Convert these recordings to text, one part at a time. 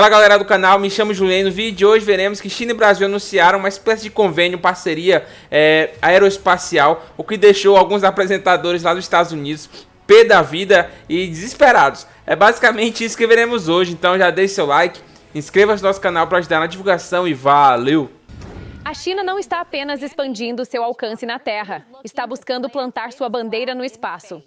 Fala galera do canal, me chamo Juliano. No vídeo de hoje veremos que China e Brasil anunciaram uma espécie de convênio, parceria aeroespacial, o que deixou alguns apresentadores lá dos Estados Unidos pé da vida e desesperados. É basicamente isso que veremos hoje, então já deixe seu like, inscreva-se no nosso canal para ajudar na divulgação e valeu! A China não está apenas expandindo seu alcance na Terra, está buscando plantar sua bandeira no espaço.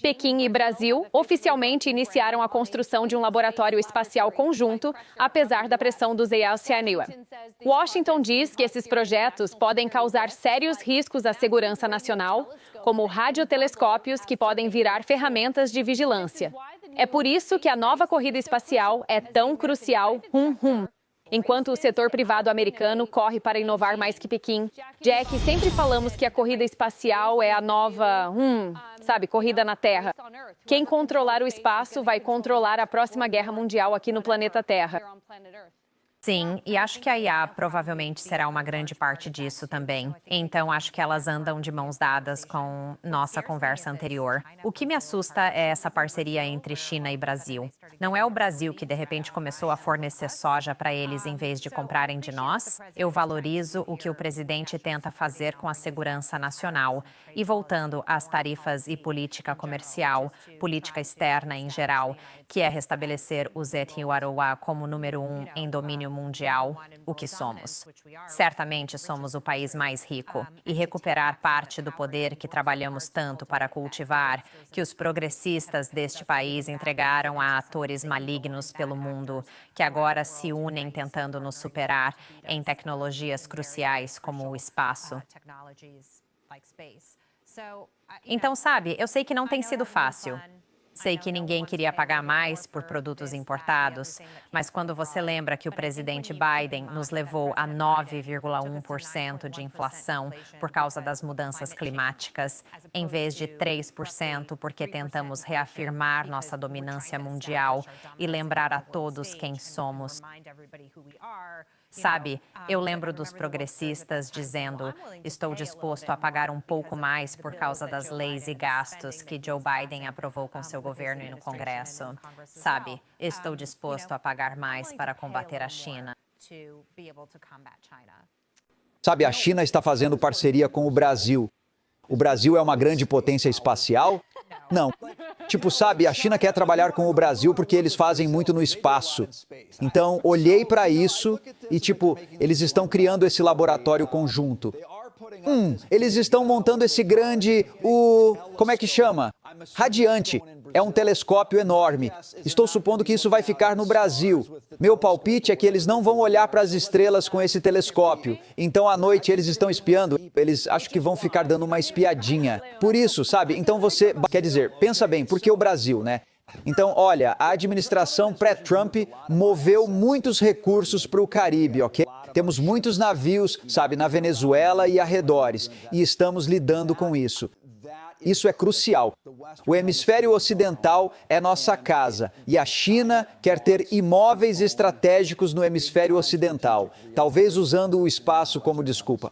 Pequim e Brasil oficialmente iniciaram a construção de um laboratório espacial conjunto, apesar da pressão do Zhejiang. Washington diz que esses projetos podem causar sérios riscos à segurança nacional, como radiotelescópios que podem virar ferramentas de vigilância. É por isso que a nova corrida espacial é tão crucial. Enquanto o setor privado americano corre para inovar mais que Pequim. Jack, sempre falamos que a corrida espacial é a nova, corrida na Terra. Quem controlar o espaço vai controlar a próxima guerra mundial aqui no planeta Terra. Sim, e acho que a IA provavelmente será uma grande parte disso também. Então, acho que elas andam de mãos dadas com nossa conversa anterior. O que me assusta é essa parceria entre China e Brasil. Não é o Brasil que, de repente, começou a fornecer soja para eles em vez de comprarem de nós? Eu valorizo o que o presidente tenta fazer com a segurança nacional. E voltando às tarifas e política comercial, política externa em geral, que é restabelecer o Zhejiang como número 1 em domínio mundial, o que somos. Certamente somos o país mais rico, e recuperar parte do poder que trabalhamos tanto para cultivar, que os progressistas deste país entregaram a atores malignos pelo mundo, que agora se unem tentando nos superar em tecnologias cruciais como o espaço. Então, sabe, eu sei que não tem sido fácil. Sei que ninguém queria pagar mais por produtos importados, mas quando você lembra que o presidente Biden nos levou a 9,1% de inflação por causa das mudanças climáticas, em vez de 3% porque tentamos reafirmar nossa dominância mundial e lembrar a todos quem somos. Sabe, eu lembro dos progressistas dizendo: estou disposto a pagar um pouco mais por causa das leis e gastos que Joe Biden aprovou com seu governo e no Congresso. Sabe, estou disposto a pagar mais para combater a China. Sabe, a China está fazendo parceria com o Brasil. O Brasil é uma grande potência espacial? Não. Tipo, sabe, a China quer trabalhar com o Brasil porque eles fazem muito no espaço. Então, olhei para isso e, tipo, eles estão criando esse laboratório conjunto. Eles estão montando esse grande, como é que chama? Radiante. É um telescópio enorme. Estou supondo que isso vai ficar no Brasil. Meu palpite é que eles não vão olhar para as estrelas com esse telescópio. Então, à noite, eles estão espiando. Eles acho que vão ficar dando uma espiadinha. Por isso, sabe? Então você, quer dizer, pensa bem, por que o Brasil, né? Então, olha, a administração pré-Trump moveu muitos recursos para o Caribe, ok? Temos muitos navios, sabe, na Venezuela e arredores, e estamos lidando com isso. Isso é crucial. O hemisfério ocidental é nossa casa, e a China quer ter imóveis estratégicos no hemisfério ocidental, talvez usando o espaço como desculpa.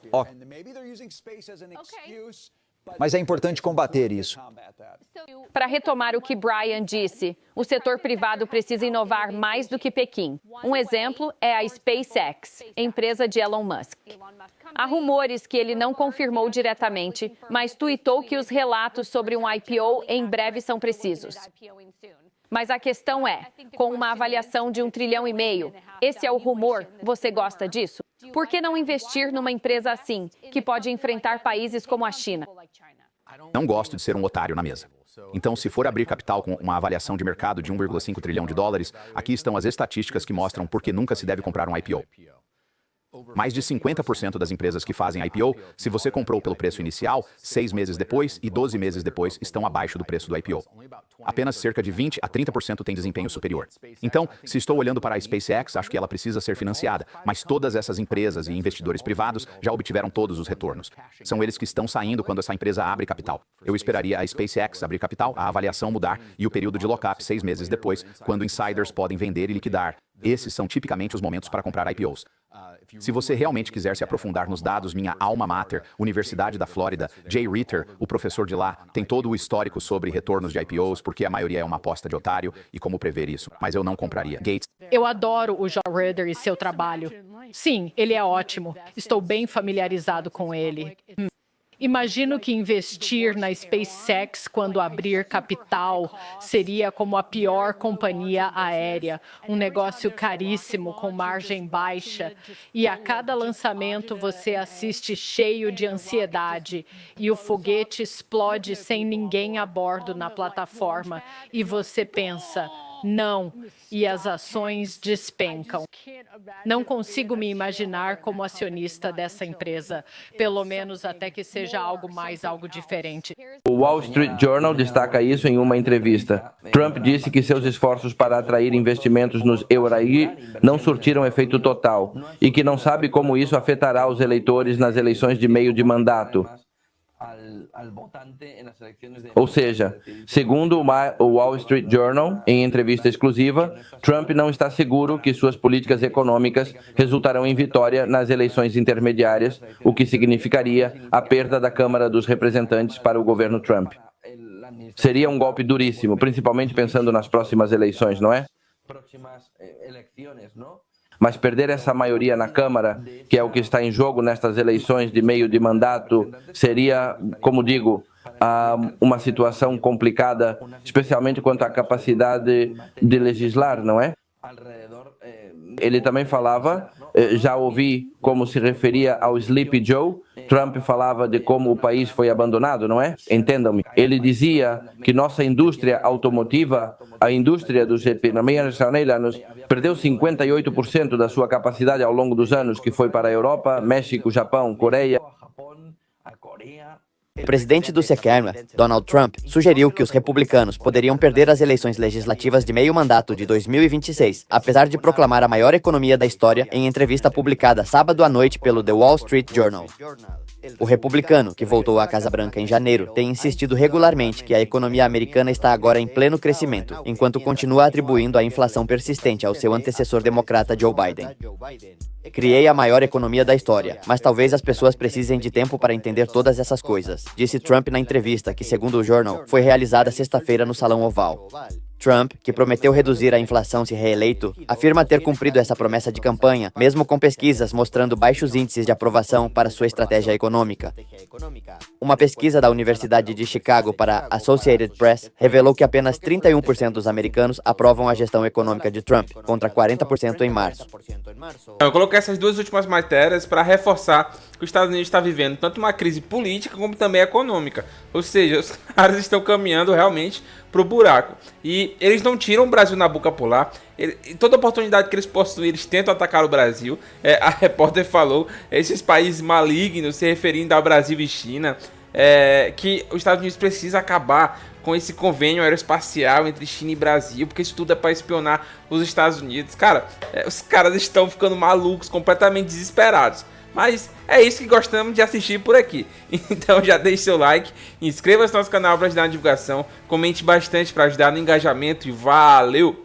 Mas é importante combater isso. Para retomar o que Brian disse, o setor privado precisa inovar mais do que Pequim. Um exemplo é a SpaceX, empresa de Elon Musk. Há rumores que ele não confirmou diretamente, mas tuitou que os relatos sobre um IPO em breve são precisos. Mas a questão é, com uma avaliação de 1,5 trilhão, esse é o rumor, você gosta disso? Por que não investir numa empresa assim, que pode enfrentar países como a China? Não gosto de ser um otário na mesa. Então, se for abrir capital com uma avaliação de mercado de 1,5 trilhão de dólares, aqui estão as estatísticas que mostram por que nunca se deve comprar um IPO. Mais de 50% das empresas que fazem IPO, se você comprou pelo preço inicial, 6 meses depois e 12 meses depois estão abaixo do preço do IPO. Apenas cerca de 20 a 30% tem desempenho superior. Então, se estou olhando para a SpaceX, acho que ela precisa ser financiada, mas todas essas empresas e investidores privados já obtiveram todos os retornos. São eles que estão saindo quando essa empresa abre capital. Eu esperaria a SpaceX abrir capital, a avaliação mudar e o período de lock-up 6 meses depois, quando insiders podem vender e liquidar. Esses são tipicamente os momentos para comprar IPOs. Se você realmente quiser se aprofundar nos dados, minha alma mater, Universidade da Flórida, Jay Ritter, o professor de lá, tem todo o histórico sobre retornos de IPOs, porque a maioria é uma aposta de otário e como prever isso. Mas eu não compraria. Gates. Eu adoro o John Ritter e seu trabalho. Sim, ele é ótimo. Estou bem familiarizado com ele. Imagino que investir na SpaceX quando abrir capital seria como a pior companhia aérea, um negócio caríssimo com margem baixa, e a cada lançamento você assiste cheio de ansiedade e o foguete explode sem ninguém a bordo na plataforma e você pensa: não, e as ações despencam. Não consigo me imaginar como acionista dessa empresa, pelo menos até que seja algo diferente. O Wall Street Journal destaca isso em uma entrevista. Trump disse que seus esforços para atrair investimentos nos Euraí não surtiram efeito total e que não sabe como isso afetará os eleitores nas eleições de meio de mandato. Ou seja, segundo o Wall Street Journal, em entrevista exclusiva, Trump não está seguro que suas políticas econômicas resultarão em vitória nas eleições intermediárias, o que significaria a perda da Câmara dos Representantes para o governo Trump. Seria um golpe duríssimo, principalmente pensando nas próximas eleições, não é? Mas perder essa maioria na Câmara, que é o que está em jogo nestas eleições de meio de mandato, seria, como digo, uma situação complicada, especialmente quanto à capacidade de legislar, não é? Ele também falava, já ouvi como se referia ao Sleepy Joe, Trump falava de como o país foi abandonado, não é? Entendam-me. Ele dizia que nossa indústria automotiva, a indústria dos americanos, perdeu 58% da sua capacidade ao longo dos anos, que foi para a Europa, México, Japão, Coreia. O presidente do SECERN, Donald Trump, sugeriu que os republicanos poderiam perder as eleições legislativas de meio mandato de 2026, apesar de proclamar a maior economia da história em entrevista publicada sábado à noite pelo The Wall Street Journal. O republicano, que voltou à Casa Branca em janeiro, tem insistido regularmente que a economia americana está agora em pleno crescimento, enquanto continua atribuindo a inflação persistente ao seu antecessor democrata Joe Biden. Criei a maior economia da história, mas talvez as pessoas precisem de tempo para entender todas essas coisas, disse Trump na entrevista que, segundo o jornal, foi realizada sexta-feira no Salão Oval. Trump, que prometeu reduzir a inflação se reeleito, afirma ter cumprido essa promessa de campanha, mesmo com pesquisas mostrando baixos índices de aprovação para sua estratégia econômica. Uma pesquisa da Universidade de Chicago para a Associated Press revelou que apenas 31% dos americanos aprovam a gestão econômica de Trump, contra 40% em março. Eu coloquei essas duas últimas matérias para reforçar que os Estados Unidos está vivendo tanto uma crise política como também econômica. Ou seja, os caras estão caminhando realmente pro buraco. E eles não tiram o Brasil na boca por lá. Toda oportunidade que eles possuem, eles tentam atacar o Brasil. A repórter falou, esses países malignos, se referindo ao Brasil e China, que os Estados Unidos precisam acabar com esse convênio aeroespacial entre China e Brasil, porque isso tudo é para espionar os Estados Unidos. Cara, os caras estão ficando malucos, completamente desesperados. Mas é isso que gostamos de assistir por aqui. Então já deixe seu like, inscreva-se no nosso canal para ajudar na divulgação, comente bastante para ajudar no engajamento e valeu!